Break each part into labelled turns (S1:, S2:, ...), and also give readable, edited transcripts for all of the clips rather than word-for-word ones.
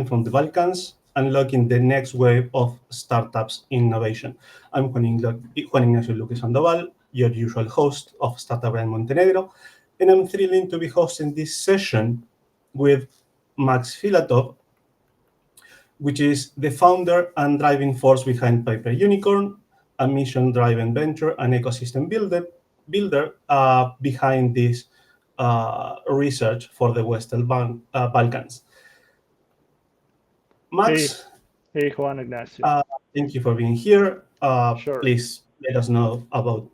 S1: from the Balkans, unlocking the next wave of startups innovation. I'm Juan Ignacio Luque Sandoval, your usual host of Startup in Montenegro, and I'm thrilled to be hosting this session with Max Filatov, which is the founder and driving force behind Piper Unicorn, a mission-driven venture and ecosystem builder behind this research for the Western Balkans.
S2: Hey,
S1: Max,
S2: hey, Juan Ignacio.
S1: uh, thank you for being here.
S2: Sure.
S1: Please let us know about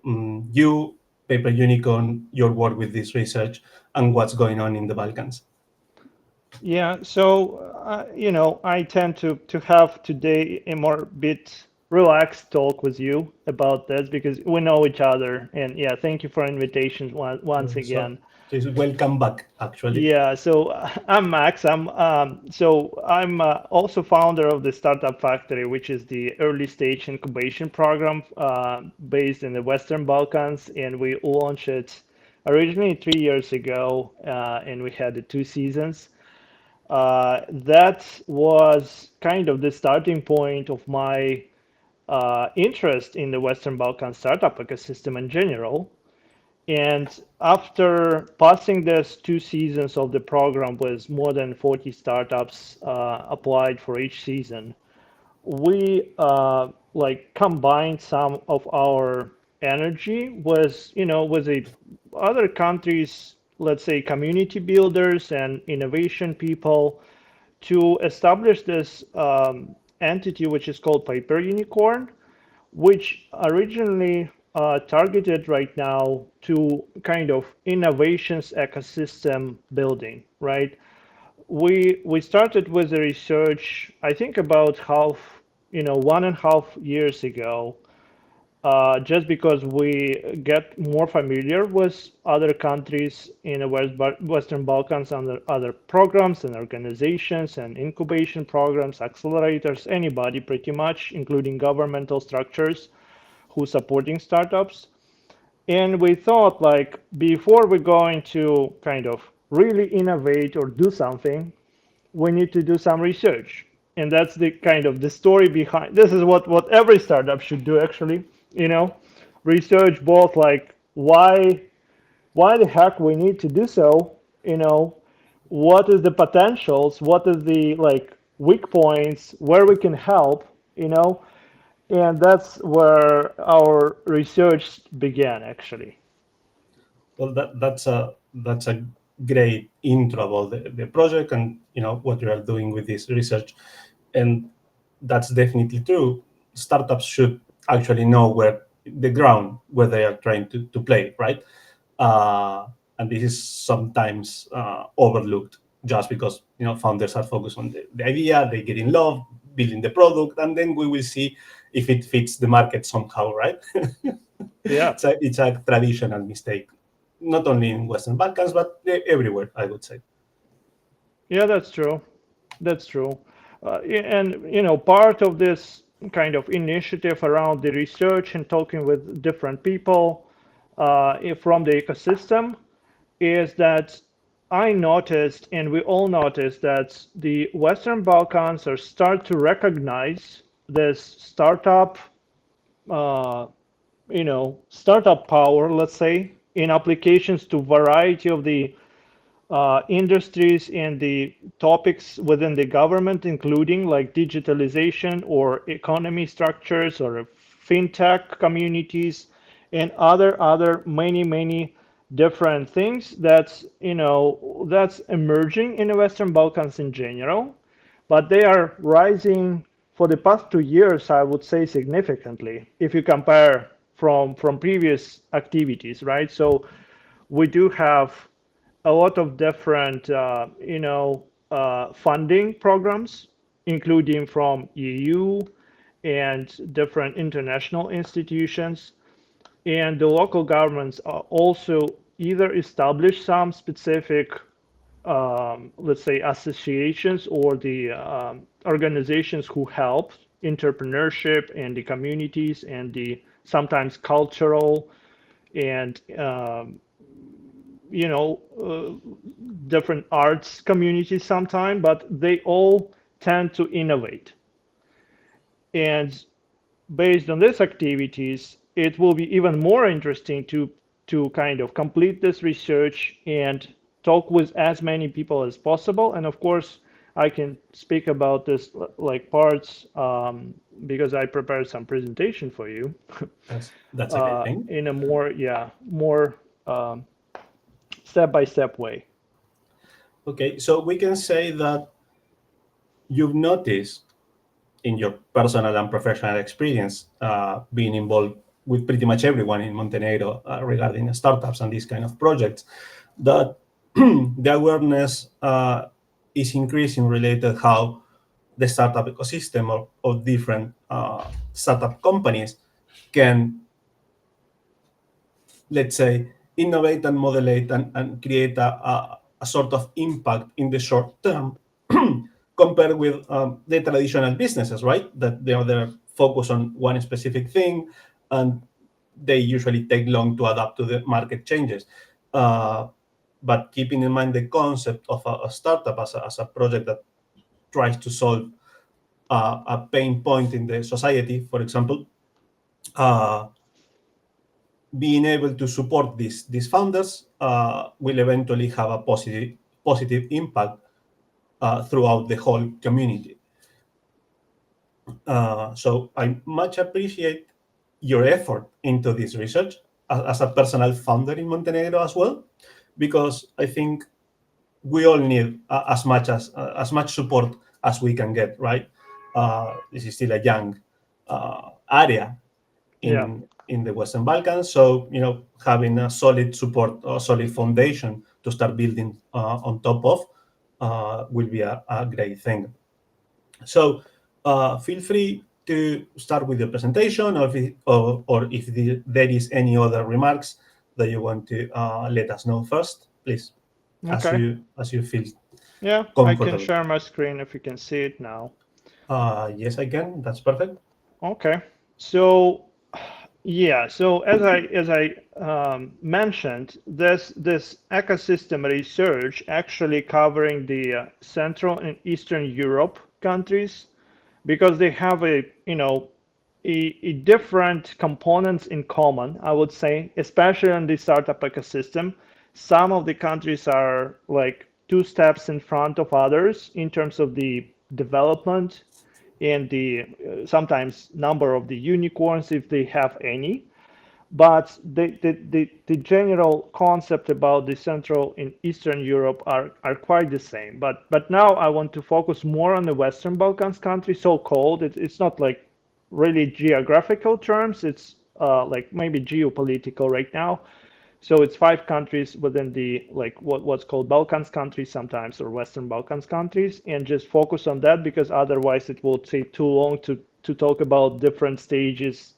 S1: you, Paper Unicorn, your work with this research, and what's going on in the Balkans.
S2: Yeah, so I tend to have today a more bit relaxed talk with you about this because we know each other. And yeah, thank you for invitation once
S1: So,
S2: again.
S1: please welcome back, actually.
S2: Yeah, so I'm Max. I'm also founder of the Startup Factory, which is the early stage incubation program based in the Western Balkans, and we launched it originally 3 years ago, and we had the 2 seasons. That was kind of the starting point of my interest in the Western Balkan startup ecosystem in general. And after passing these 2 seasons of the program with more than 40 startups applied for each season, we like combined some of our energy with with the other countries, let's say community builders and innovation people, to establish this entity which is called Piper Unicorn, which originally targeted right now to kind of innovations ecosystem building, right? We started with the research, I think about 1.5 years ago, just because we get more familiar with other countries in the Western Balkans and other programs and organizations and incubation programs, accelerators, anybody pretty much, including governmental structures who supporting startups. And we thought like before we're going to kind of really innovate or do something, we need to do some research. And that's the kind of the story behind this is what every startup should do actually, you know, research both like why the heck we need to do so, you know, what is the potentials, what is the like weak points, where we can help, you know, and that's where our research began, actually.
S1: Well, that's a great intro about the project and what you are doing with this research, and that's definitely true. Startups should actually know the ground where they are trying to play, right? Uh, and this is sometimes overlooked just because founders are focused on the idea, they get in love, building the product, and then we will see if it fits the market somehow, right?
S2: Yeah,
S1: It's a traditional mistake, not only in Western Balkans, but everywhere, I would say.
S2: yeah, that's true. That's true. And part of this kind of initiative around the research and talking with different people from the ecosystem is that I noticed, and we all noticed, that the Western Balkans are start to recognize this startup, uh, startup power, let's say, in applications to variety of the industries and the topics within the government, including like digitalization or economy structures or fintech communities and other many different things that's emerging in the Western Balkans in general, but they are rising for the past 2 years, I would say significantly if you compare from previous activities, right? So we do have a lot of different, funding programs, including from EU and different international institutions. And the local governments are also either establish some specific, let's say, associations or the organizations who help entrepreneurship and the communities and the sometimes cultural and you know, different arts communities sometime, but they all tend to innovate. And based on these activities, it will be even more interesting to kind of complete this research and talk with as many people as possible. And of course, I can speak about this like parts because I prepared some presentation for you
S1: That's a great thing.
S2: in a more step-by-step way.
S1: Okay, so we can say that you've noticed in your personal and professional experience being involved with pretty much everyone in Montenegro regarding startups and these kind of projects, that the awareness is increasing related how the startup ecosystem of different startup companies can, let's say, innovate and modulate and create a sort of impact in the short term compared with the traditional businesses, right? That they're focused on one specific thing and they usually take long to adapt to the market changes. But keeping in mind the concept of a startup as a project that tries to solve a pain point in the society, for example, uh, being able to support these founders will eventually have a positive impact throughout the whole community. So I much appreciate your effort into this research as a personal founder in Montenegro as well, because I think we all need as much support as we can get. Right, this is still a young area
S2: Yeah.
S1: in the Western Balkans, so having a solid support, a solid foundation to start building on top of will be a great thing. So feel free to start with the presentation, or if there is any other remarks that you want to let us know first, please,
S2: Okay.
S1: as you feel
S2: Yeah, I can
S1: comfortable.
S2: share my screen if you can see it now.
S1: Yes, I can. That's perfect.
S2: Okay. So yeah, so as I mentioned, this ecosystem research actually covering the Central and Eastern Europe countries because they have a different components in common, I would say, especially in the startup ecosystem. Some of the countries are like two steps in front of others in terms of the development and the sometimes number of the unicorns if they have any. But the general concept about the Central and Eastern Europe are quite the same. But now I want to focus more on the Western Balkans countries, so-called. It's not like really geographical terms. It's like maybe geopolitical right now. So it's five countries within the like what's called Balkans countries sometimes, or Western Balkans countries, and just focus on that because otherwise it will take too long to talk about different stages,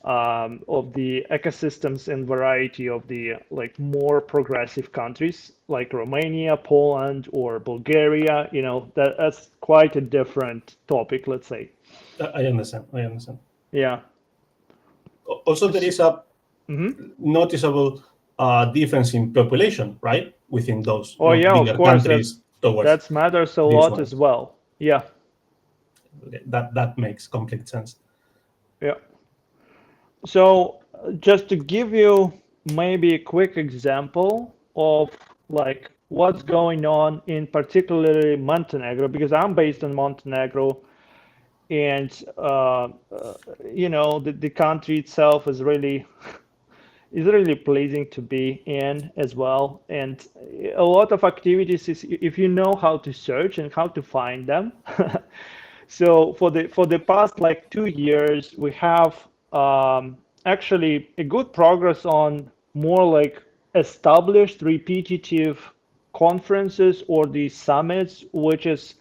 S2: of the ecosystems and variety of the like more progressive countries like Romania, Poland, or Bulgaria. That's quite a different topic, let's say.
S1: I understand. I understand.
S2: Yeah.
S1: Also, there is a
S2: Mhm.
S1: noticeable difference in population, right, within those
S2: Oh yeah, of
S1: bigger
S2: course, that's
S1: countries towards
S2: that matters a
S1: these
S2: lot as
S1: ones.
S2: well. Yeah.
S1: That makes complete sense.
S2: Yeah. So just to give you maybe a quick example of like what's going on in particularly Montenegro, because I'm based in Montenegro, and the country itself is really pleasing to be in as well, and a lot of activities is if you know how to search and how to find them. So for the past like 2 years, we have actually a good progress on more like established repetitive conferences or the summits, which is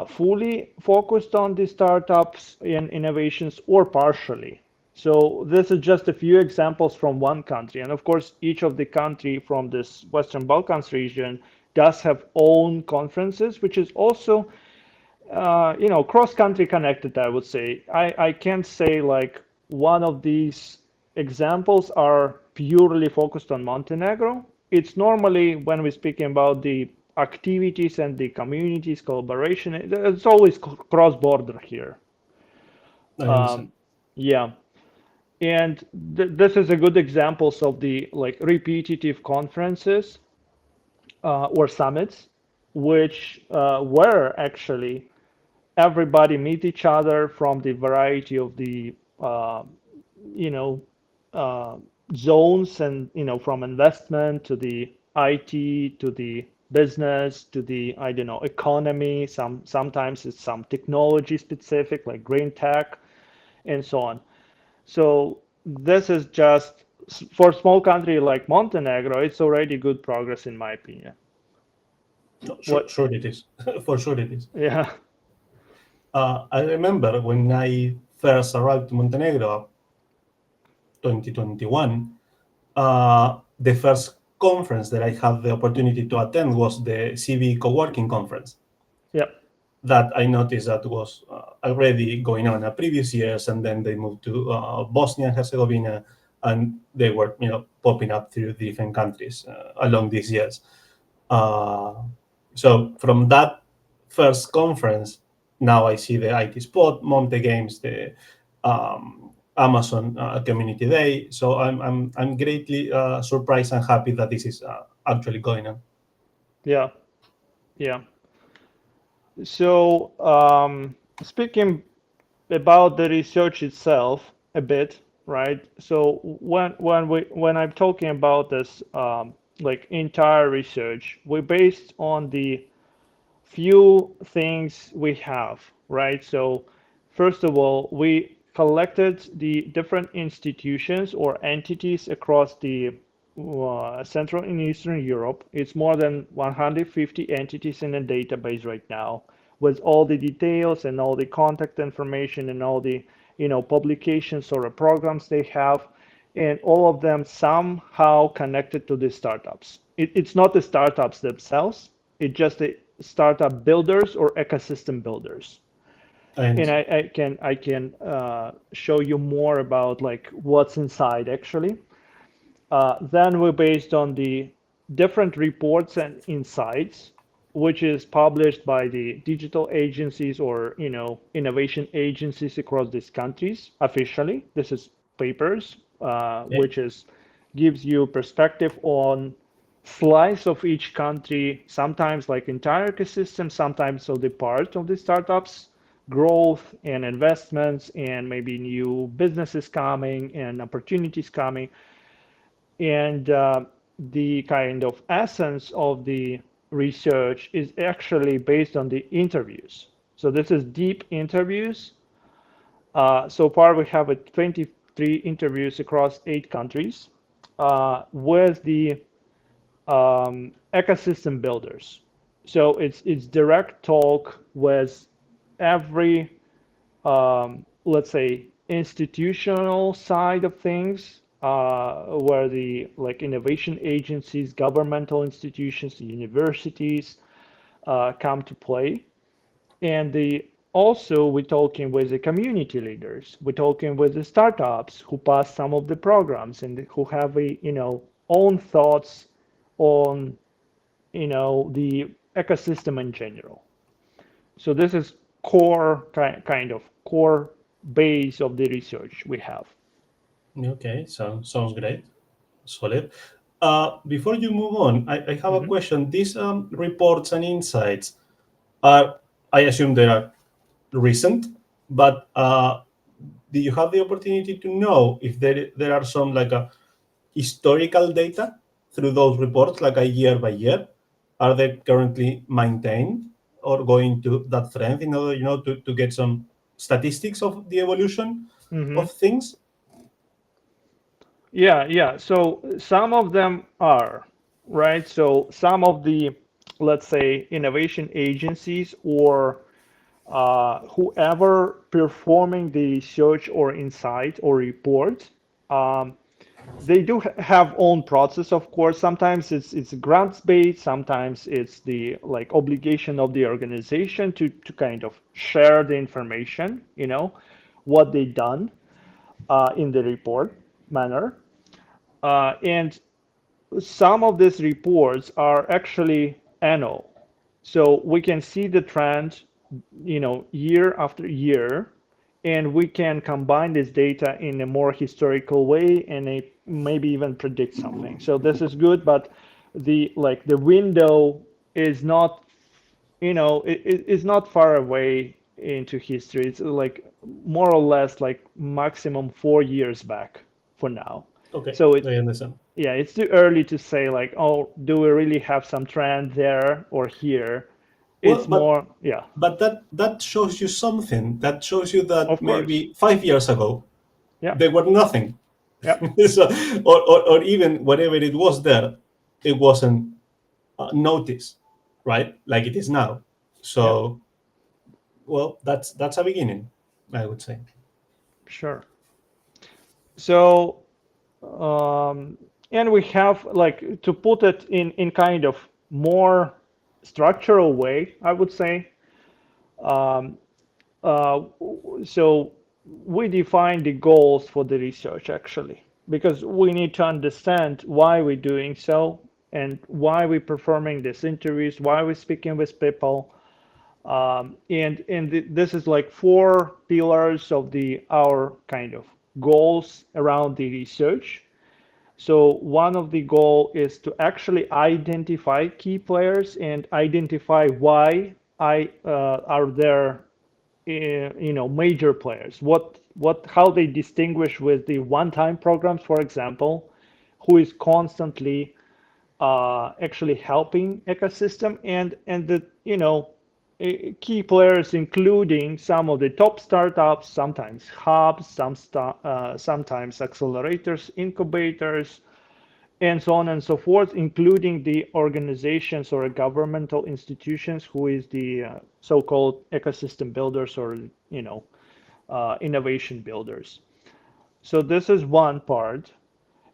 S2: fully focused on the startups and innovations or partially. So this is just a few examples from one country. And of course, each of the country from this Western Balkans region does have own conferences, which is also cross-country connected, I would say. I can't say like one of these examples are purely focused on Montenegro. It's normally when we're speaking about the activities and the communities collaboration. It's always cross-border here.
S1: I understand.
S2: Um, yeah, and this is a good examples of the like repetitive conferences or summits, which were actually everybody meet each other from the variety of the uh, you know uh, zones, and from investment to the IT to the business to the, I don't know, economy. Sometimes it's some technology specific like green tech and so on. So this is just for a small country like Montenegro, it's already good progress in my opinion.
S1: No, sure,
S2: What?
S1: sure it is. For sure it is.
S2: Yeah.
S1: I remember when I first arrived to Montenegro, 2021, the first conference that I had the opportunity to attend was the CB co-working conference
S2: Yeah.
S1: that I noticed that was already going on in previous years, and then they moved to Bosnia and Herzegovina, and they were popping up through different countries along these years. Uh, so from that first conference, now I see the IT Spot, Monte Games, the Amazon Community Day. So I'm greatly surprised and happy that this is actually going on.
S2: Yeah. Yeah. So, speaking about the research itself a bit, right? So when I'm talking about this, like entire research, we based on the few things we have, right? So first of all, we collected the different institutions or entities across the Central and Eastern Europe. It's more than 150 entities in a database right now, with all the details and all the contact information and all the publications or programs they have, and all of them somehow connected to the startups. It's not the startups themselves, it's just the startup builders or ecosystem builders. And
S1: And
S2: I can show you more about like what's inside actually. Then we based on the different reports and insights, which is published by the digital agencies or innovation agencies across these countries officially. This is papers,
S1: okay,
S2: which is gives you perspective on slice of each country, sometimes like entire ecosystem, sometimes of the part of the startups growth and investments and maybe new businesses coming and opportunities coming. And the kind of essence of the research is actually based on the interviews. So this is deep interviews. So far, we have 23 interviews across 8 countries with the ecosystem builders. So it's direct talk with every let's say institutional side of things, where the like innovation agencies, governmental institutions, universities come to play. And the also we're talking with the community leaders, we're talking with the startups who pass some of the programs and who have a own thoughts on the ecosystem in general. So this is core kind of core base of the research we have.
S1: okay, sounds great, solid. Before you move on, I have a
S2: Mhm.
S1: question. These reports and insights are, I assume, they are recent, but do you have the opportunity to know if there are some like a historical data through those reports, like a year by year? Are they currently maintained or going to that trend in order, to get some statistics of the evolution
S2: Mhm.
S1: of things?
S2: Yeah, yeah. So some of them are, right? So some of the, let's say, innovation agencies or whoever performing the search or insight or report, um, they do have own process, of course. Sometimes it's grants based, sometimes it's the like obligation of the organization to kind of share the information, what they done in the report manner. And some of these reports are actually annual. So we can see the trend, year after year, and we can combine this data in a more historical way and maybe even predict something. So this is good, but the window is not, it's not far away into history. It's like more or less like maximum 4 years back for now.
S1: Okay,
S2: So
S1: I understand.
S2: yeah, it's too early to say like, oh, do we really have some trend there or here?
S1: Well,
S2: It's more, yeah,
S1: but that shows you something. That shows you that
S2: of course.
S1: maybe 5 years ago
S2: Yeah,
S1: there were nothing.
S2: yeah,
S1: So, or even whatever it was there, it wasn't noticed, right? Like it is now.
S2: yeah,
S1: So, well, that's a beginning, I would say.
S2: sure. So, and we have like to put it in kind of more structural way, I would say. Um, uh, so we define the goals for the research actually, because we need to understand why we're doing so and why we're performing these interviews, why we're speaking with people. And this is like four pillars of the our kind of goals around the research. So one of the goal is to actually identify key players and identify why I are there, major players. How they distinguish with the one-time programs, for example, who is constantly actually helping ecosystem and the key players, including some of the top startups, sometimes hubs, sometimes accelerators, incubators, and so on and so forth, including the organizations or governmental institutions who is the so-called ecosystem builders or innovation builders. So this is one part.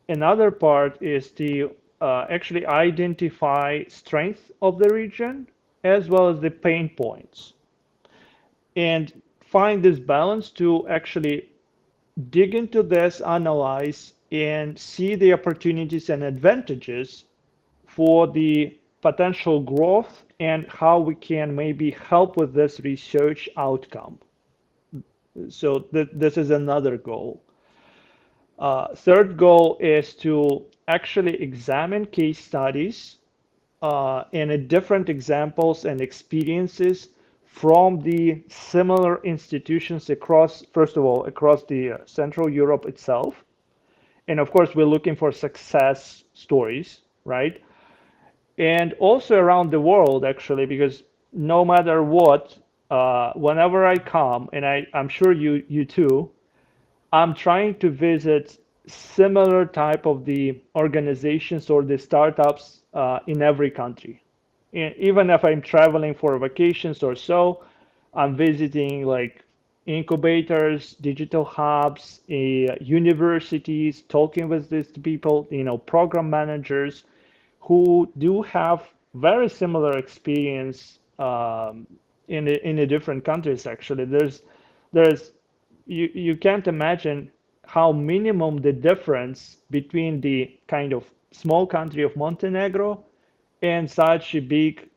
S2: Another part is to actually identify strength of the region as well as the pain points and find this balance to actually dig into this, analyze, and see the opportunities and advantages for the potential growth and how we can maybe help with this research outcome. So this is another goal. Third goal is to actually examine case studies and different examples and experiences from the similar institutions across, first of all, across the Central Europe itself. And of course, we're looking for success stories, right? And also around the world, actually, because no matter what, whenever I come, and I'm sure you too, I'm trying to visit similar type of the organizations or the startups in every country. Even if I'm traveling for vacations or so, I'm visiting like incubators, digital hubs, universities, talking with these people, program managers who do have very similar experience in the different countries. Actually, there's you can't imagine how minimum the difference between the kind of small country of Montenegro and such a big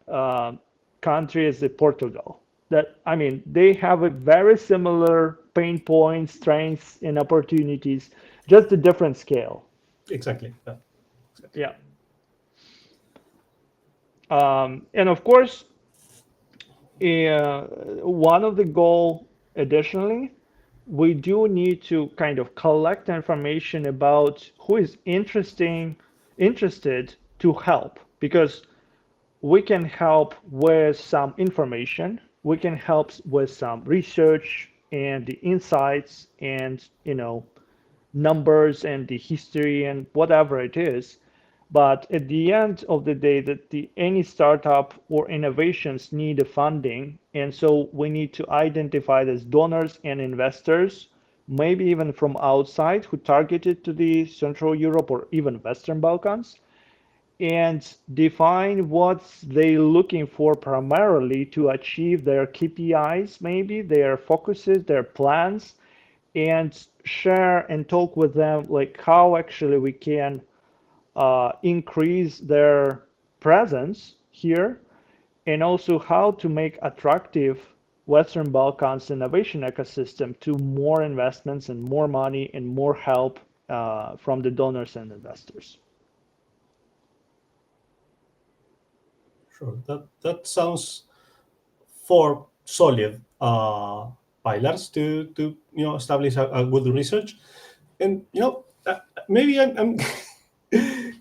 S2: country as Portugal. That I mean, they have a very similar pain points, strengths, and opportunities, just a different scale.
S1: Exactly. Yeah, exactly.
S2: Yeah. And of course, one of the goal additionally, we do need to kind of collect information about who is interested to help, because we can help with some information, we can help with some research and the insights and numbers and the history and whatever it is. But at the end of the day, that any startup or innovations need a funding, and so we need to identify these donors and investors, maybe even from outside, who targeted to the Central Europe or even Western Balkans, and define what they're looking for primarily to achieve their KPIs, maybe their focuses, their plans, and share and talk with them like how actually we can increase their presence here and also how to make attractive Western Balkans innovation ecosystem to more investments and more money and more help from the donors and investors.
S1: Sure. That sounds four solid pillars to establish a good research. And maybe I'm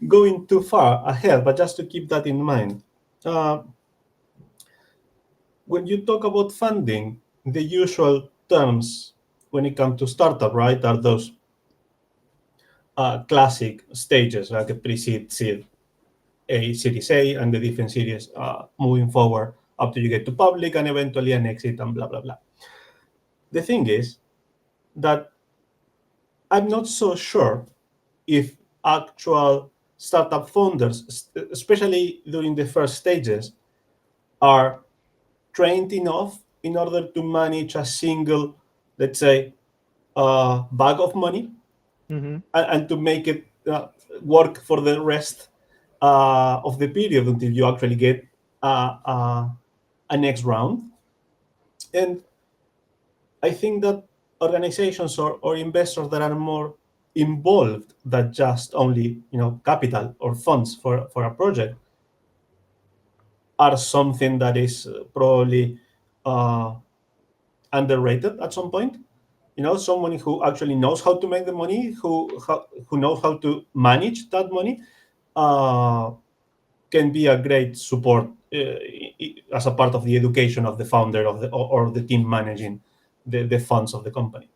S1: going too far ahead, but just to keep that in mind. Uh, when you talk about funding, the usual terms when it comes to startup, right, are those classic stages, like a pre-seed, seed, a Series A, and the different series moving forward up to you get to public and eventually an exit and blah blah blah. The thing is that I'm not so sure if actual startup founders, especially during the first stages, are trained enough in order to manage a single, let's say, bag of money,
S2: Mm-hmm.
S1: and to make it work for the rest of the period until you actually get a next round. And I think that organizations or investors that are more involved than just only capital or funds for a project are something that is probably uh, underrated at some point. Someone who actually knows how to make the money, who knows how to manage that money, uh, can be a great support as a part of the education of the founder of or the team managing the funds of the company.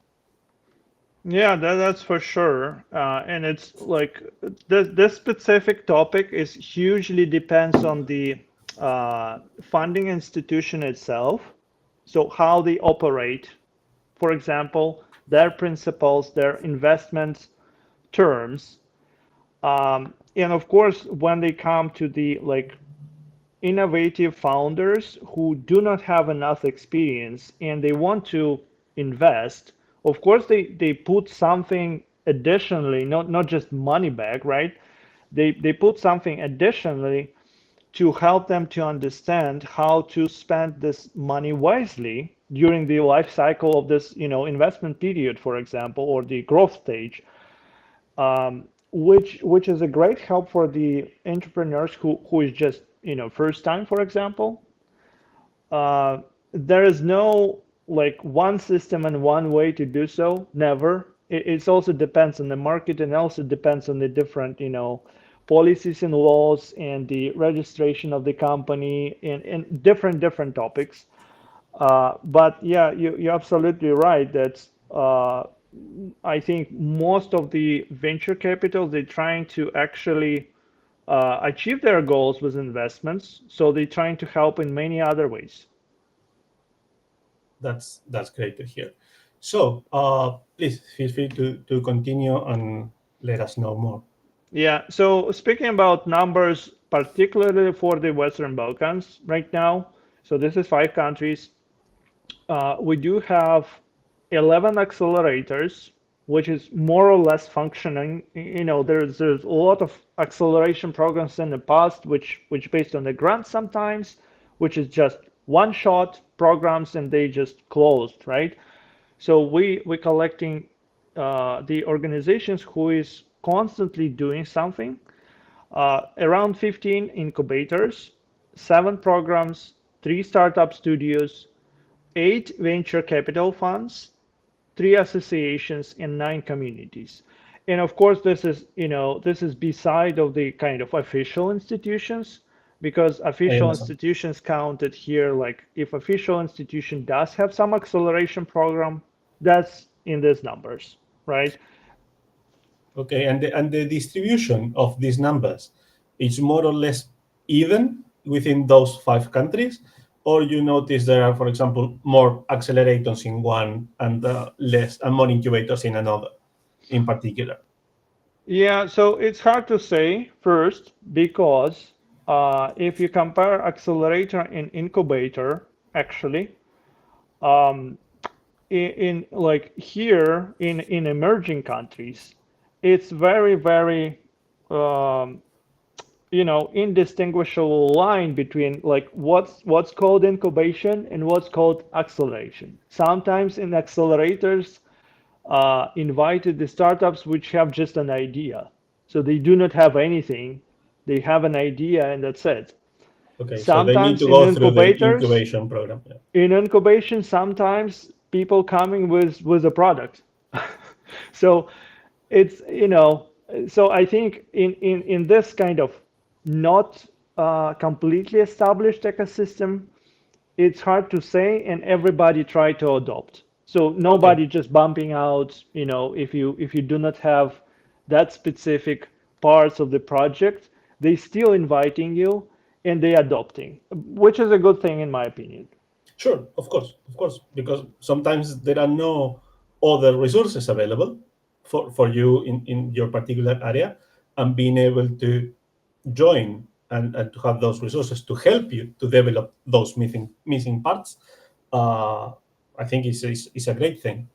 S2: Yeah, that's for sure. And it's like this specific topic is hugely depends on the funding institution itself. So how they operate, for example, their principles, their investment terms, and of course, when they come to the like innovative founders who do not have enough experience and they want to invest, of course they put something additionally, not just money back, right? They put something additionally to help them to understand how to spend this money wisely during the life cycle of this investment period, for example, or the growth stage, which is a great help for the entrepreneurs who is just first time, for example. uh, there is no like one system and one way to do so. Never. It also depends on the market and also depends on the different policies and laws and the registration of the company and different topics. But yeah, you're absolutely right that I think most of the venture capital, they're trying to actually achieve their goals with investments. So they're trying to help in many other ways.
S1: That's great to hear. So please feel free to continue and let us know more.
S2: Yeah. So speaking about numbers, particularly for the Western Balkans right now, so this is 5 countries. We do have 11 accelerators, which is more or less functioning. There's a lot of acceleration programs in the past, which based on the grants sometimes, which is just one shot programs and they just closed, right? So we're collecting the organizations who is constantly doing something. Around 15 incubators, 7 programs, 3 startup studios, 8 venture capital funds, 3 associations, and 9 communities. And of course, this is beside of the kind of official institutions, because
S1: I
S2: official
S1: understand.
S2: institutions counted here. Like if official institution does have some acceleration program, that's in these numbers, right?
S1: Okay, and the distribution of these numbers is more or less even within those 5 countries, or you notice there are, for example, more accelerators in one and less and more incubators in another, in particular.
S2: Yeah, so it's hard to say first because if you compare accelerator and incubator, actually, um, in like here in emerging countries, it's very, very um, indistinguishable line between like what's called incubation and what's called acceleration. Sometimes in accelerators, invited the startups which have just an idea. So they do not have anything. They have an idea and that's it.
S1: Okay, so they need
S2: Sometimes
S1: to
S2: in
S1: go through the
S2: incubators,
S1: incubation program. Yeah.
S2: in incubation, sometimes people coming with a product. So it's so I think in this kind of not completely established ecosystem, it's hard to say, and everybody try to adopt. So
S1: Okay,
S2: nobody just bumping out, if you do not have that specific parts of the project, they still inviting you and they adopting, which is a good thing in my opinion.
S1: sure, of course, because sometimes there are no other resources available for you in your particular area, and being able to join and to have those resources to help you to develop those missing parts, uh, I think is a great thing.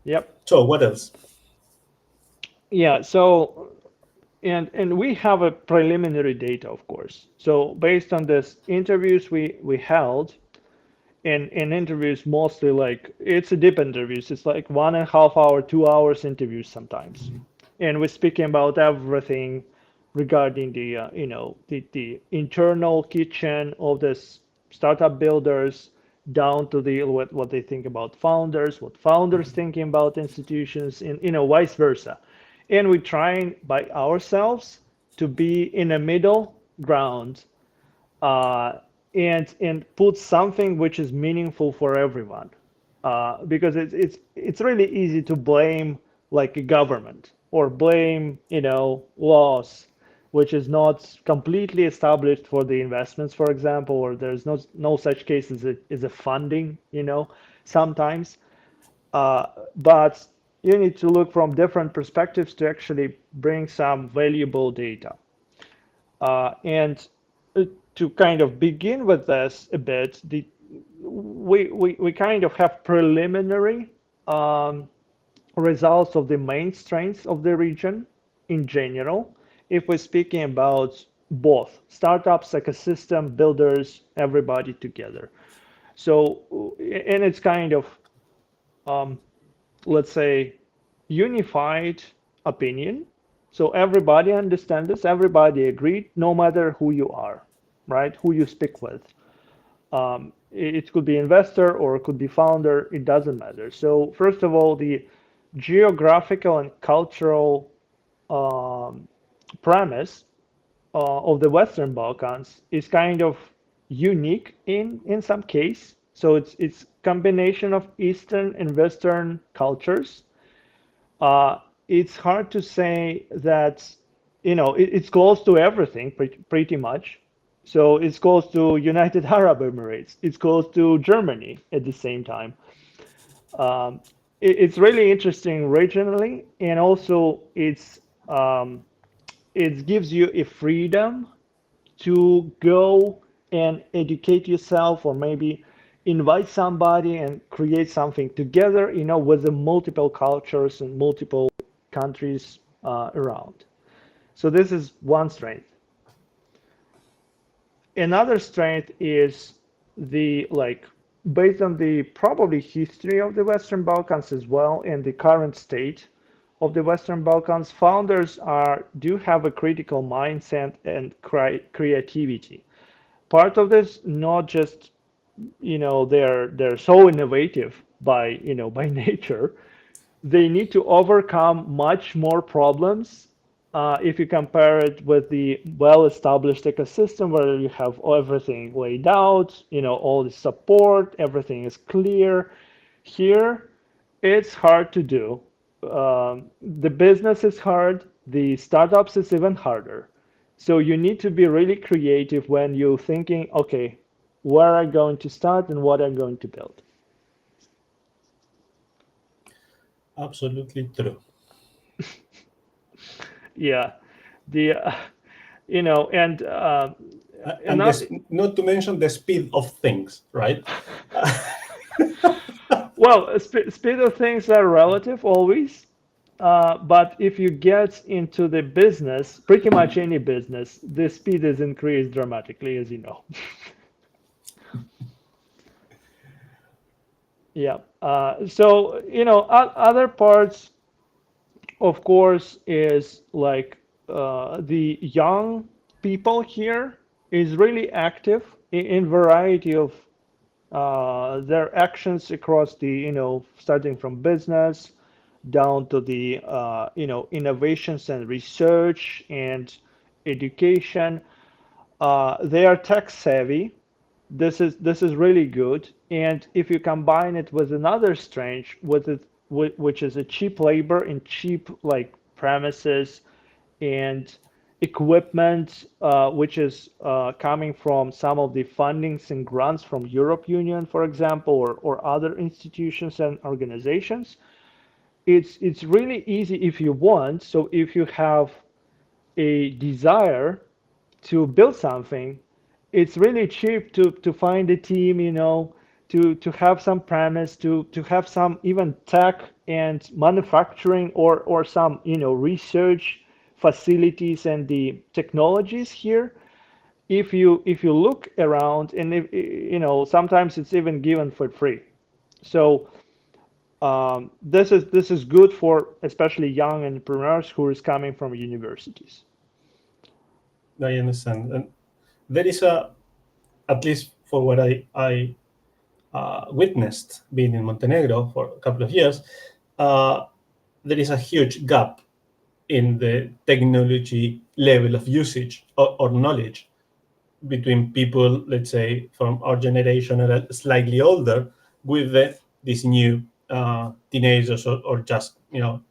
S2: Yep.
S1: So what else?
S2: Yeah. So and we have a preliminary data, of course. So based on this interviews we held, in interviews mostly like it's a deep interviews. It's like 1.5 hour, 2 hours interviews sometimes, and we're speaking about everything regarding the internal kitchen of this startup builders down to the what they think about founders, what founders thinking about institutions, and vice versa. And we're trying by ourselves to be in a middle ground, uh, and put something which is meaningful for everyone. Because it's really easy to blame like a government or blame laws which is not completely established for the investments, for example, or there's no such case as a funding, sometimes. Uh, but you need to look from different perspectives to actually bring some valuable data. And to kind of begin with this a bit, we kind of have preliminary um, results of the main strengths of the region in general. If we're speaking about both startups, ecosystem builders, everybody together. So, and it's kind of um, let's say, unified opinion. So everybody understands this, everybody agreed, no matter who you are, right? Who you speak with. It could be investor or it could be founder, it doesn't matter. So first of all, the geographical and cultural um, premise of the Western Balkans is kind of unique in some case. So it's combination of Eastern and Western cultures. It's hard to say that, it's close to everything pretty much. So it's close to United Arab Emirates. It's close to Germany at the same time. Um, it's really interesting regionally, and also it gives you a freedom to go and educate yourself, or maybe invite somebody and create something together, with the multiple cultures and multiple countries around. So this is one strength. Another strength is the like based on the probably history of the Western Balkans as well and the current state of the Western Balkans, founders are do have a critical mindset and creativity. Part of this, not just they're so innovative by by nature, they need to overcome much more problems if you compare it with the well-established ecosystem where you have everything laid out, all the support, everything is clear. Here, it's hard to do. The business is hard, the startups is even harder. So you need to be really creative when you're thinking, okay, where are I going to start and what I'm going to build.
S1: Absolutely true.
S2: Yeah, the and
S1: And
S2: not
S1: not to mention the speed of things, right?
S2: well, speed of things are relative always. But if you get into the business, pretty much any business, the speed is increased dramatically, as you know. Yeah. So, other parts, of course, is like the young people here is really active in variety of their actions across the, starting from business down to the, innovations and research and education. They are tech savvy. This is really good. And if you combine it with another strength, which is a cheap labor and cheap like premises and equipment, which is coming from some of the fundings and grants from Europe Union, for example, or other institutions and organizations. It's really easy if you want. So if you have a desire to build something, it's really cheap to find a team, to have some premise, to have some even tech and manufacturing or some, research facilities and the technologies here. If you look around and if, sometimes it's even given for free. So this is good for especially young entrepreneurs who is coming from universities.
S1: I understand. And there is at least for what I witnessed being in Montenegro for a couple of years, uh, there is a huge gap in the technology level of usage or knowledge between people, let's say, from our generation or slightly older, with these new teenagers or just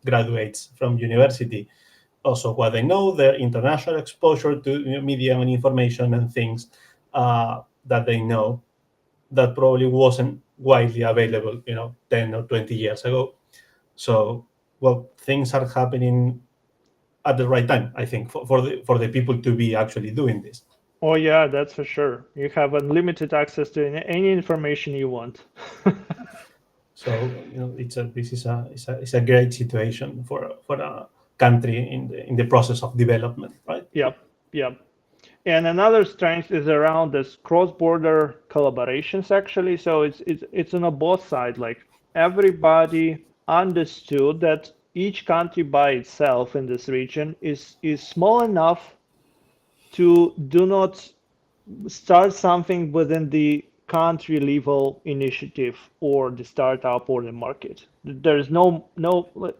S1: graduates from university. Also, what they know, their international exposure to media and information and things that they know that probably wasn't widely available, 10 or 20 years ago. So, well, things are happening at the right time, I think, for the people to be actually doing this.
S2: Oh yeah, that's for sure. You have unlimited access to any information you want.
S1: So this is a great situation for a country in the process of development, right?
S2: Yep, yep. And another strength is around this cross-border collaborations actually. So it's on a both side. Like everybody understood that each country by itself in this region is small enough to do not start something within the country level initiative or the startup or the market. There's no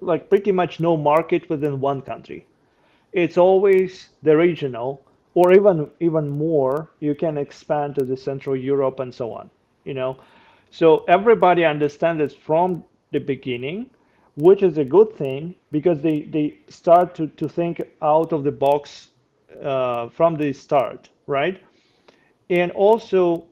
S2: like pretty much no market within one country. It's always the regional, or even more. You can expand to the Central Europe and so on. You know, so everybody understands it from the beginning, which is a good thing because they start to think out of the box from the start, right? And also,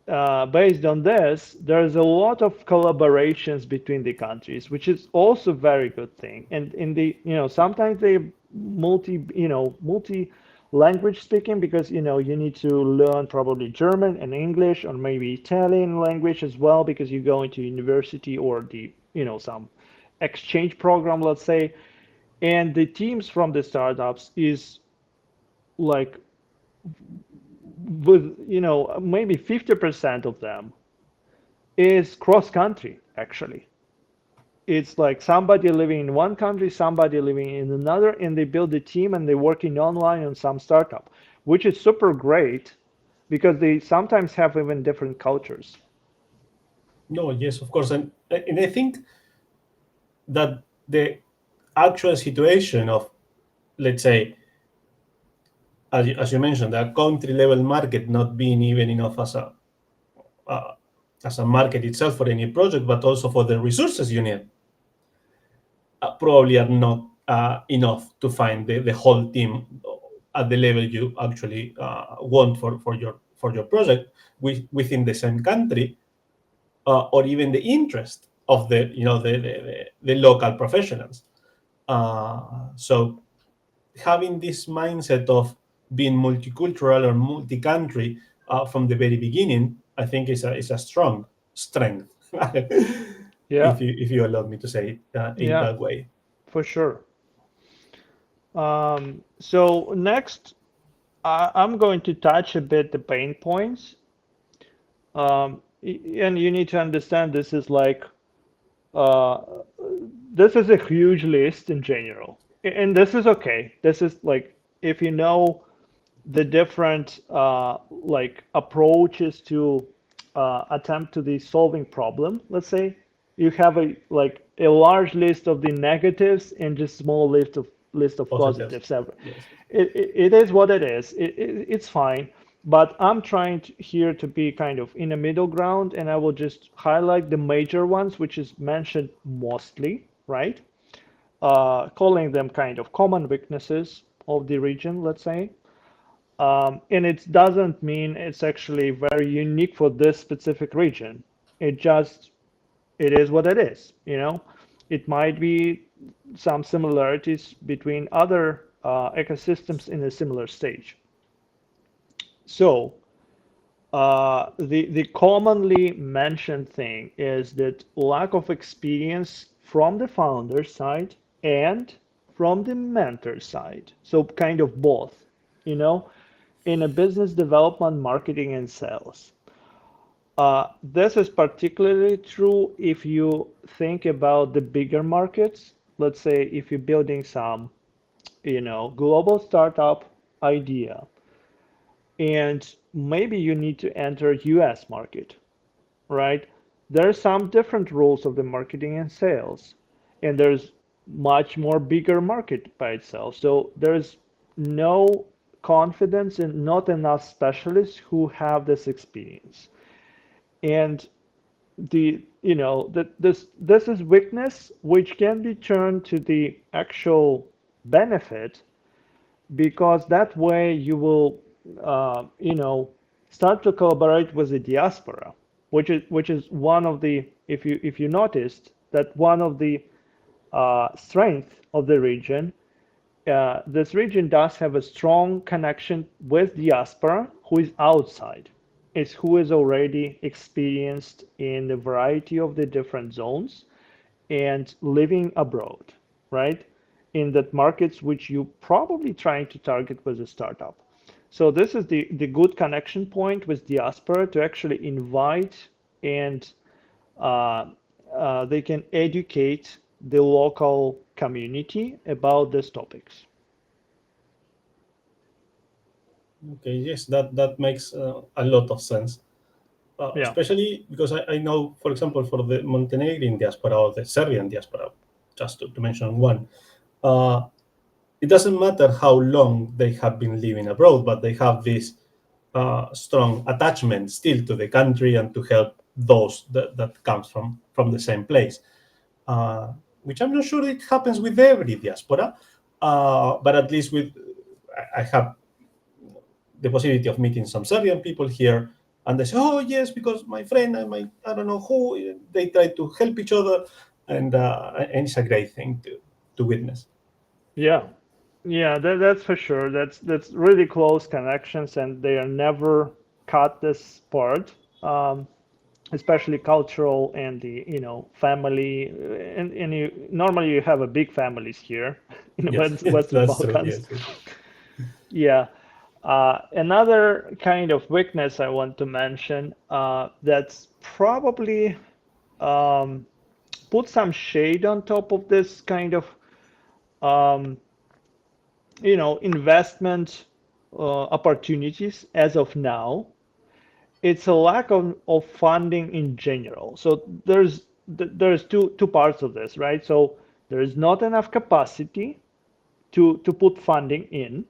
S2: based on this, there's a lot of collaborations between the countries, which is also a very good thing. And in the, sometimes they multi language speaking because, you need to learn probably German and English or maybe Italian language as well because you go into university or the, some exchange program, let's say. And the teams from the startups is like with maybe 50% of them is cross country actually. It's like somebody living in one country, somebody living in another, and they build a team and they're working online on some startup, which is super great because they sometimes have even different cultures.
S1: No, yes, of course, and I think that the actual situation of, let's say, as you mentioned, the country level market not being even enough uh, as a market itself for any project, but also for the resources you need, probably are not enough to find the whole team at the level you actually want for your project within the same country, or even the interest of the local professionals. So having this mindset of being multicultural or multi-country from the very beginning, I think is a strong strength,
S2: Yeah,
S1: if you allow me to say it in
S2: yeah.
S1: that way.
S2: for sure. So next, I'm going to touch a bit the pain points. And you need to understand uh, this is a huge list in general, and this is okay. This is like if you know the different like approaches to attempt to the solving problem. Let's say you have a like a large list of the negatives and just small list of
S1: Positives.
S2: positives.
S1: Yes.
S2: It is what it is. It's fine. But I'm trying here to be kind of in a middle ground, and I will just highlight the major ones, which is mentioned mostly, right? Calling them kind of common weaknesses of the region, let's say. And it doesn't mean it's actually very unique for this specific region. It just, it is what it is, you know? It might be some similarities between other ecosystems in a similar stage. So, the commonly mentioned thing is that lack of experience from the founder side and from the mentor side. So kind of both, you know, in a business development, marketing, and sales. This is particularly true if you think about the bigger markets. Let's say if you're building some, you know, global startup idea, and maybe you need to enter US market, right? There are some different rules of the marketing and sales, and there's much more bigger market by itself. So there's no confidence and not enough specialists who have this experience. And the you know that this is weakness which can be turned to the actual benefit, because that way you will you know start to collaborate with the diaspora, which is one of the, if you noticed that one of the strength of the region, this region does have a strong connection with diaspora who is outside, is who is already experienced in the variety of the different zones and living abroad, right? In that markets which you probably trying to target with a startup. So this is the good connection point with diaspora to actually invite, and uh, they can educate the local community about these topics.
S1: Okay. Yes, that makes a lot of sense.
S2: Yeah.
S1: Especially because I know, for example, for the Montenegrin diaspora or the Serbian diaspora, just to mention one, uh, it doesn't matter how long they have been living abroad, but they have this strong attachment still to the country and to help those that comes from the same place, uh, which I'm not sure it happens with every diaspora, but at least with I have the possibility of meeting some Serbian people here, and they say, "Oh yes, because my friend and my I don't know who they try to help each other," and it's a great thing to witness.
S2: Yeah. Yeah, that's for sure. That's really close connections, and they are never cut this part. Especially cultural and the family, and you normally you have a big families here in the
S1: Yes, yes,
S2: Western
S1: that's true.
S2: Balkans.
S1: Yes, yes.
S2: Yeah. Another kind of weakness I want to mention, that's probably um, put some shade on top of this kind of um, investment opportunities as of now. It's a lack of funding in general. So there's two parts of this, right? So there is not enough capacity to put funding in.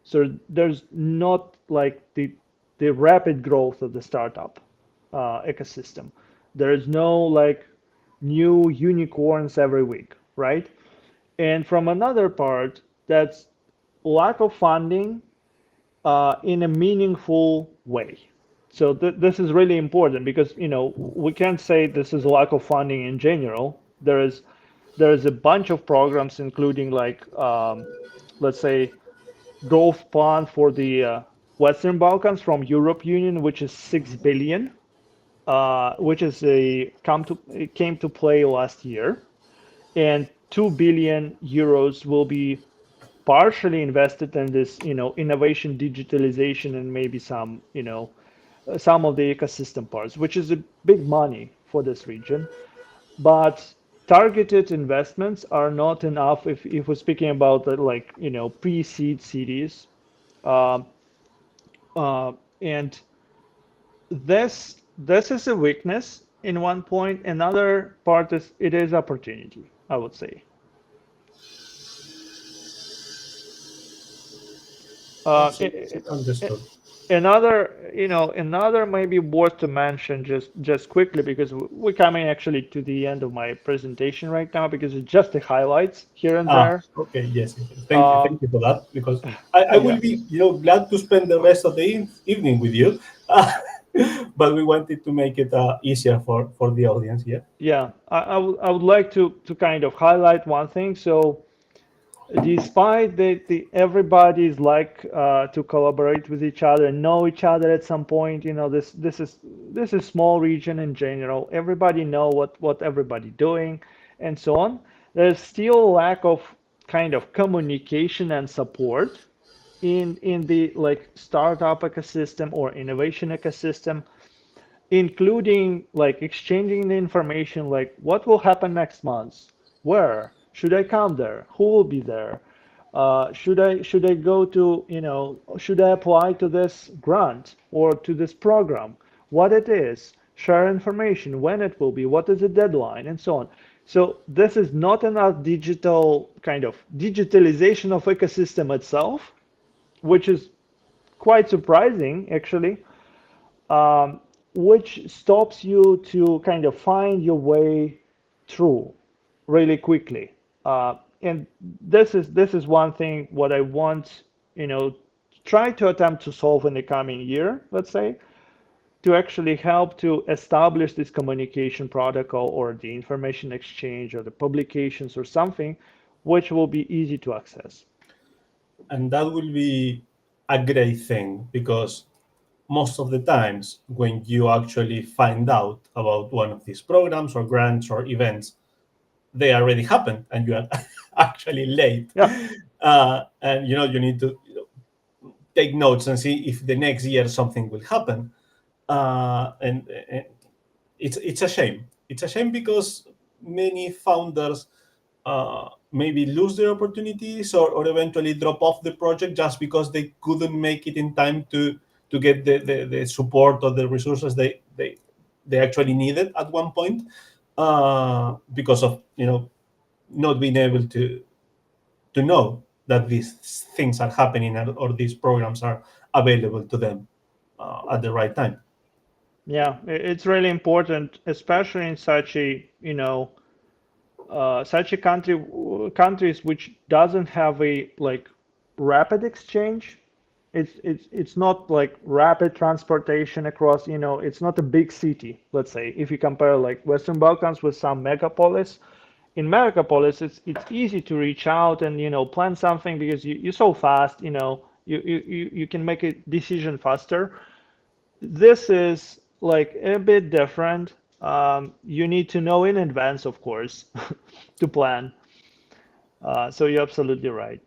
S2: So there's not like the rapid growth of the startup ecosystem. There is no like new unicorns every week, right? And from another part, that's lack of funding in a meaningful way. So this is really important because we can't say this is a lack of funding in general. There is a bunch of programs, including like let's say growth plan for the Western Balkans from Europe Union, which is 6 billion, which is a come to it came to play last year, and 2 billion euros will be partially invested in this, innovation, digitalization, and maybe some, some of the ecosystem parts, which is a big money for this region. But targeted investments are not enough if we're speaking about like, pre-seed cities. Uh, and this is a weakness in one point. Another part is it is opportunity, I would say. Uh,
S1: Absolutely understood.
S2: another maybe worth to mention just quickly, because we're coming actually to the end of my presentation right now, because it's just the highlights here and there.
S1: Okay, yes, yes, yes.
S2: Um,
S1: Thank you for that, because I will
S2: yeah,
S1: be, glad to spend the rest of the evening with you, but we wanted to make it easier for the audience here.
S2: yeah. I would like to kind of highlight one thing. So despite the everybody's like to collaborate with each other and know each other at some point, this is small region in general. Everybody know what everybody doing and so on. There's still lack of kind of communication and support in the like startup ecosystem or innovation ecosystem, including like exchanging the information, like what will happen next month, where should I come there, who will be there, should I go to, should I apply to this grant or to this program, what it is, share information, when it will be, what is the deadline, and so on. So this is not enough digital kind of digitalization of ecosystem itself, which is quite surprising actually, um, which stops you to kind of find your way through really quickly. And this is one thing what I want, try to attempt to solve in the coming year, let's say, to actually help to establish this communication protocol or the information exchange or the publications or something which will be easy to access.
S1: And that will be a great thing, because most of the times when you actually find out about one of these programs or grants or events, they already happened and you are actually late.
S2: Yeah,
S1: And you need to take notes and see if the next year something will happen. And it's a shame. It's a shame because many founders maybe lose their opportunities, or eventually drop off the project just because they couldn't make it in time to get the support or the resources they actually needed at one point, because of not being able to know that these things are happening, or these programs are available to them at the right time.
S2: yeah, it's really important, especially in such a countries which doesn't have a like rapid exchange. It's not like rapid transportation across, it's not a big city, let's say, if you compare like Western Balkans with some megapolis. In megapolis, it's easy to reach out and plan something, because you're so fast, you can make a decision faster. This is like a bit different. You need to know in advance, of course, to plan. So you're absolutely right.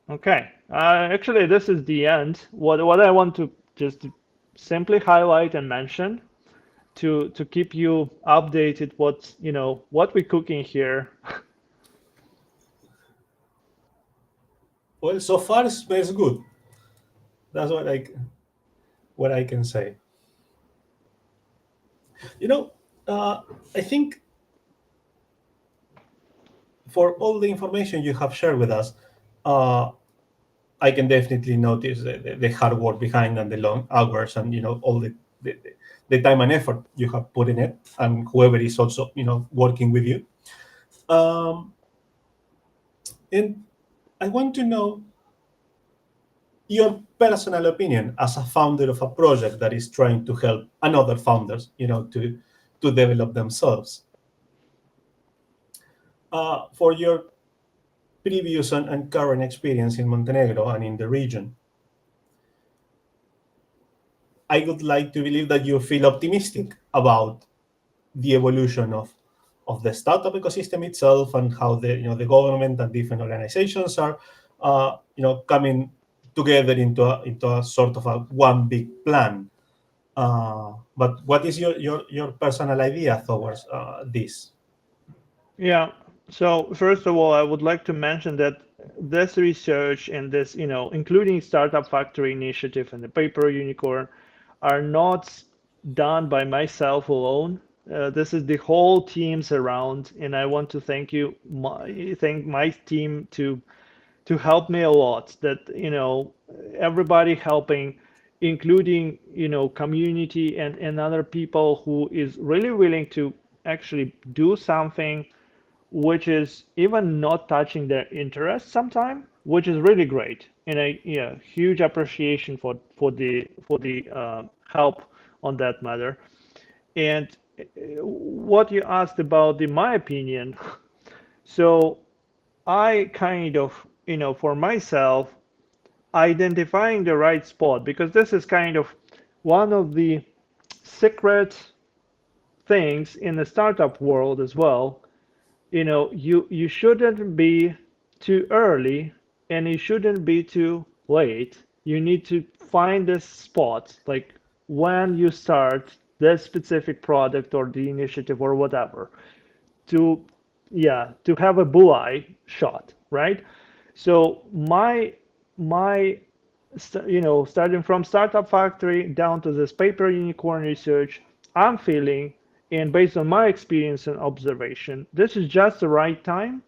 S2: Okay. Actually, this is the end. What I want to just simply highlight and mention to keep you updated what we're cooking here.
S1: Well, so far it smells good. That's what I can say. You know, I think for all the information you have shared with us, uh, I can definitely notice the hard work behind, and the long hours, and all the, the time and effort you have put in it, and whoever is also working with you. Um, and I want to know your personal opinion as a founder of a project that is trying to help another founders, to develop themselves. For your previous and current experience in Montenegro and in the region, I would like to believe that you feel optimistic about the evolution of the startup ecosystem itself, and how the government and different organizations are coming together into a sort of a one big plan. But what is your personal idea towards this?
S2: Yeah. So first of all, I would like to mention that this research and this, including Startup Factory initiative and the Paper Unicorn, are not done by myself alone. This is the whole teams around, and I want to thank my team to help me a lot. That everybody helping, including community and other people who is really willing to actually do something which is even not touching their interest sometime, which is really great. And a huge appreciation for the help on that matter. And what you asked about my opinion, so I kind of, for myself, identifying the right spot, because this is kind of one of the secret things in the startup world as well. You shouldn't be too early and you shouldn't be too late. You need to find this spot, like when you start this specific product or the initiative or whatever, to to have a bullseye shot, right? So my starting from Startup Factory down to this Paper Unicorn research, I'm feeling, and based on my experience and observation, this is just the right time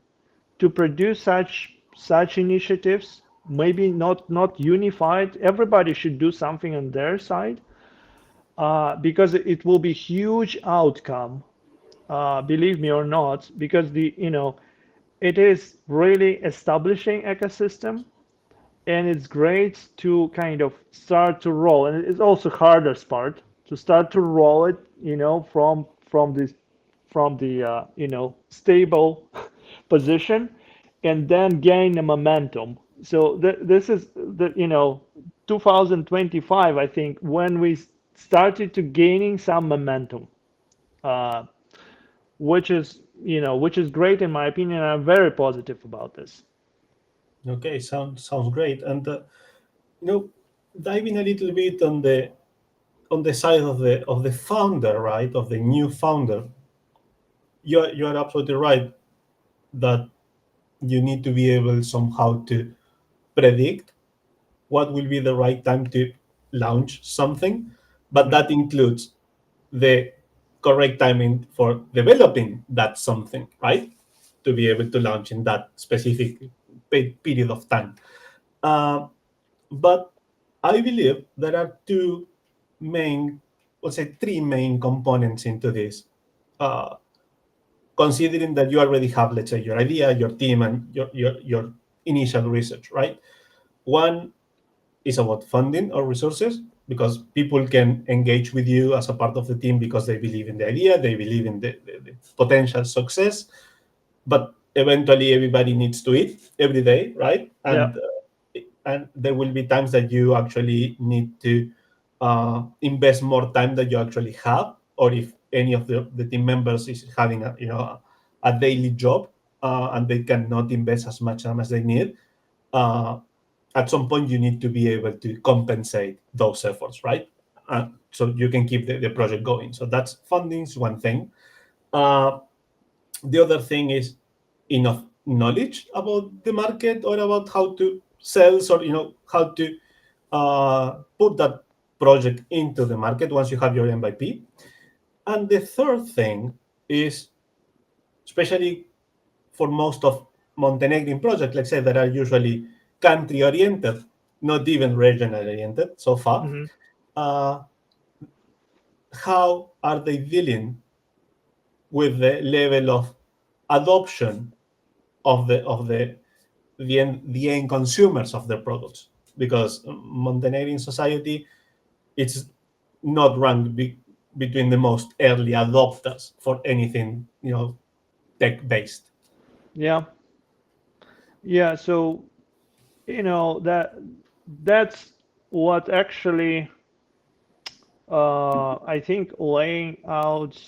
S2: to produce such initiatives. Maybe not unified. Everybody should do something on their side, because it will be huge outcome. Believe me or not, because it is really establishing ecosystem, and it's great to kind of start to roll, and it's also hardest part to start to roll it, from the stable position, and then gain the momentum. So this is the 2025, I think, when we started to gaining some momentum, uh, which is great in my opinion. I'm very positive about this.
S1: Okay, sounds great. And you know, diving a little bit on the side of the founder, right, of the new founder, you are absolutely right that you need to be able somehow to predict what will be the right time to launch something, but
S2: Hmm.
S1: that includes the correct timing for developing that something, right? To be able to launch in that specific period of time. Uh, but I believe there are two main, let's say three main components into this. Uh, Considering that you already have, let's say, your idea, your team, and your initial research, right? One is about funding or resources, because people can engage with you as a part of the team because they believe in the idea, they believe in the potential success, but eventually everybody needs to eat every day, right?
S2: Yeah.
S1: And there will be times that you actually need to invest more time than you actually have, or if any of the team members is having a daily job, and they cannot invest as much time as they need. uh, at some point you need to be able to compensate those efforts, right? So you can keep the project going. So that's funding is one thing. uh, the other thing is enough knowledge about the market, or about how to sell, or how to put that project into the market once you have your MVP. And the third thing is, especially for most of Montenegrin projects, let's say, that are usually country oriented, not even regional oriented so far,
S2: Hmm.
S1: uh, how are they dealing with the level of adoption of the end consumers of their products? Because Montenegrin society, it's not ranked between the most early adopters for anything tech based.
S2: Yeah. Yeah. So that's what actually, I think, laying out.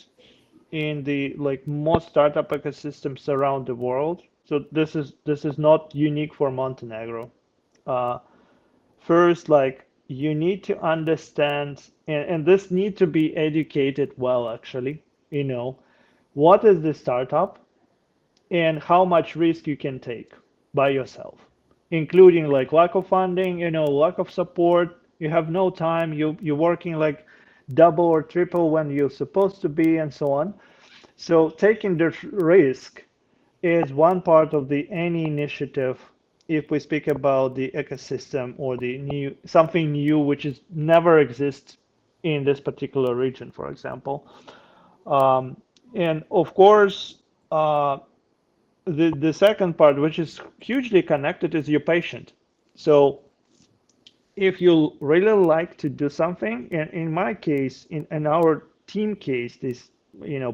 S2: in the like most startup ecosystems around the world. So this is not unique for Montenegro. Uh, First, like you need to understand, and this need to be educated well, actually, what is the startup and how much risk you can take by yourself, including like lack of funding, lack of support. You have no time. You're working like double or triple when you're supposed to be, and so on. So taking the risk is one part of the any initiative if we speak about the ecosystem or the new something new which is never exists in this particular region, for example. Um, and of course, the second part, which is hugely connected, is your patient. So if you really like to do something, and in my case, in our team case, this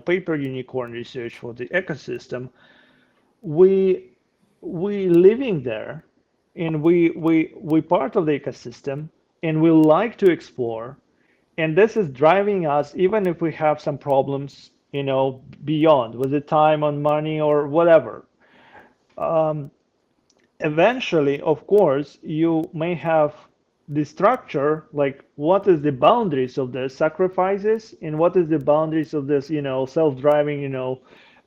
S2: paper unicorn research for the ecosystem, we we living there, and we part of the ecosystem, and we like to explore, and this is driving us even if we have some problems, beyond with the time on money or whatever. um, Eventually, of course, you may have the structure, like what is the boundaries of the sacrifices and what is the boundaries of this, self-driving,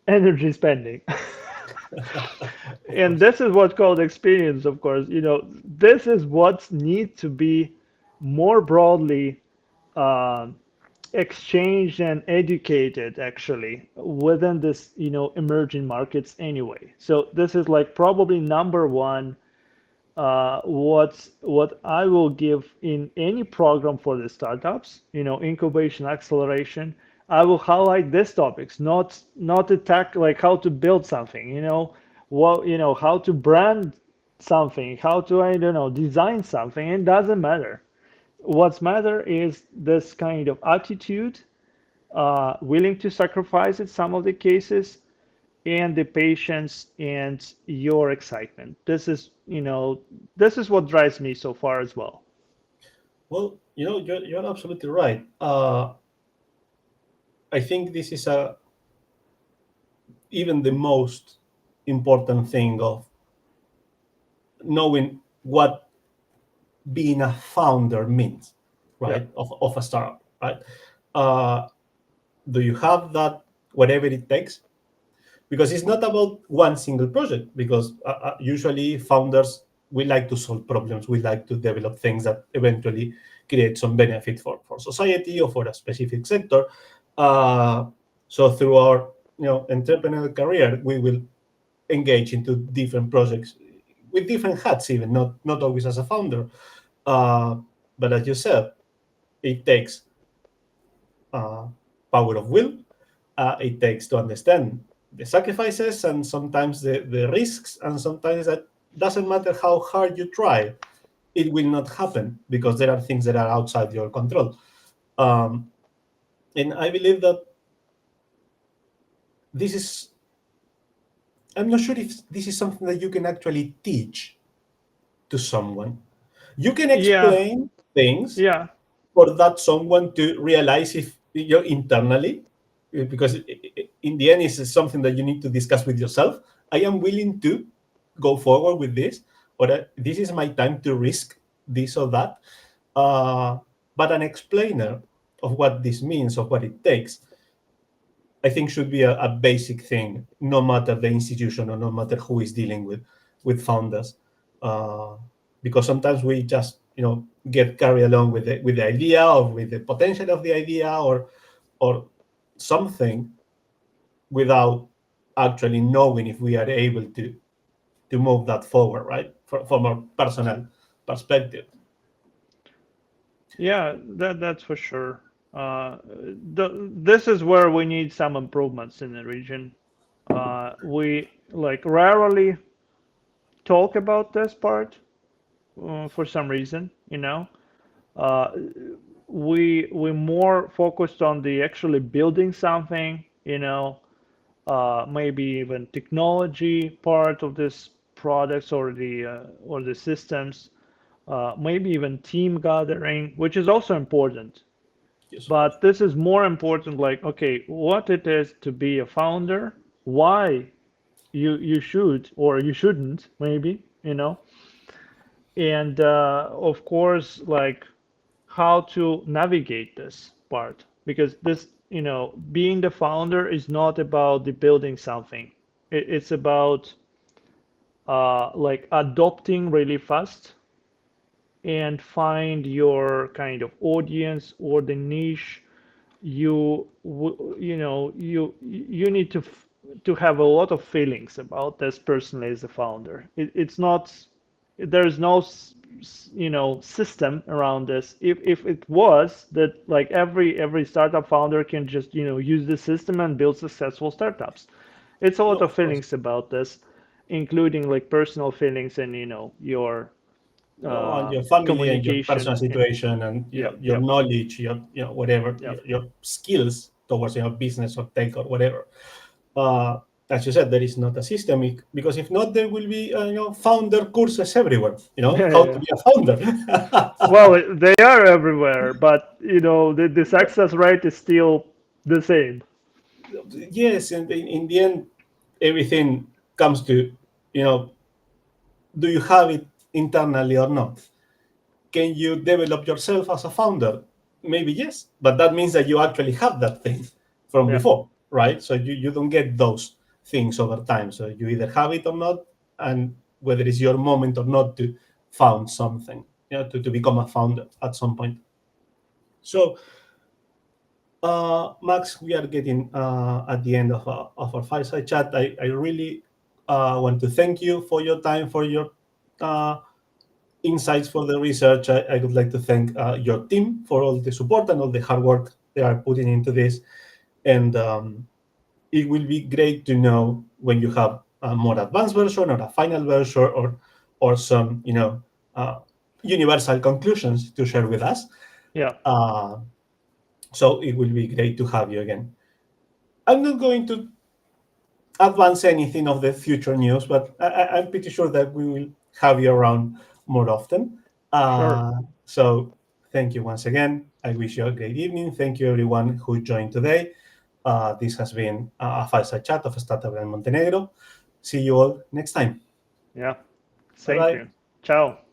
S2: energy spending.
S1: Of
S2: And
S1: course.
S2: this is what's called experience, of course. This is what needs to be more broadly uh, exchanged and educated actually within this, emerging markets anyway. So this is like probably number one, what I will give in any program for the startups, incubation, acceleration. I will highlight these topics, not attack like how to build something, how to brand something, how to, I don't know, design something. It doesn't matter. What's matter is this kind of attitude, willing to sacrifice in some of the cases, and the patience and your excitement. This is what drives me so far as well.
S1: Well, you're absolutely right. I think this is even the most important thing of knowing what being a founder means,
S2: Yeah.
S1: right? Of a startup, right? Uh, do you have that whatever it takes? Because it's not about one single project. Because usually founders, we like to solve problems. We like to develop things that eventually create some benefit for society or for a specific sector. Uh, so through our entrepreneurial career, we will engage into different projects with different hats, even not always as a founder. Uh, but as you said, it takes uh, power of will. It takes to understand the sacrifices and sometimes the risks, and sometimes that doesn't matter how hard you try, it will not happen because there are things that are outside your control. Um, and I believe that this is, I'm not sure if this is something that you can actually teach to someone. You can
S2: Yeah.
S1: explain things
S2: Yeah.
S1: for that someone to realize if internally, because in the end it's something that you need to discuss with yourself. I am willing to go forward with this, or this is my time to risk this or that. uh, but an explainer of what this means, of what it takes, I think should be a basic thing, no matter the institution or no matter who is dealing with founders, uh, because sometimes we just get carried along with the idea or with the potential of the idea or something without actually knowing if we are able to move that forward, right? From a personal perspective.
S2: Yeah, that's for sure. This is where we need some improvements in the region. We like rarely talk about this part, for some reason, Uh, we more focused on the actually building something, maybe even technology part of this products or the systems, maybe even team gathering, which is also important.
S1: Yes, of course.
S2: But this is more important, like, okay, what it is to be a founder, why you should or you shouldn't, maybe, and of course, like how to navigate this part. Because this, being the founder is not about the building something. It's about like adopting really fast and find your kind of audience or the niche. You need to have a lot of feelings about this person as a founder. It's not, there's no system around this. If it was that, like, every startup founder can just use the system and build successful startups. It's a
S1: No,
S2: lot of
S1: of course.
S2: feelings about this, including like personal feelings and your
S1: No, and your family and your personal
S2: communication. And
S1: situation and
S2: yep,
S1: your
S2: yep,
S1: knowledge, whatever,
S2: yep.
S1: your skills towards your business or tech or whatever. Uh, as you said, there is not a system because if not, there will be founder courses everywhere.
S2: Yeah,
S1: How
S2: yeah,
S1: to
S2: yeah.
S1: be a founder.
S2: Well, they are everywhere, but the success rate is still the same.
S1: Yes, and in the end, everything comes to you know, do you have it internally or not? Can you develop yourself as a founder? Maybe yes, but that means that you actually have that thing from
S2: Yeah,
S1: before, right? So you don't get those things over time. So you either have it or not, and whether it's your moment or not to found something, to become a founder at some point. So, Max, we are getting at the end of our fireside chat. I really want to thank you for your time, for your uh, insights, for the research. I would like to thank your team for all the support and all the hard work they are putting into this. And it will be great to know when you have a more advanced version or a final version or some uh, universal conclusions to share with us.
S2: yeah,
S1: Uh, so it will be great to have you again. I'm not going to advance anything of the future news, but I'm pretty sure that we will have you around more often.
S2: sure.
S1: So thank you once again. I wish you a great evening. Thank you everyone who joined today. This has been a fireside chat of Startup in Montenegro. See you all next time.
S2: Yeah.
S1: Bye
S2: Thank
S1: bye.
S2: you. Ciao.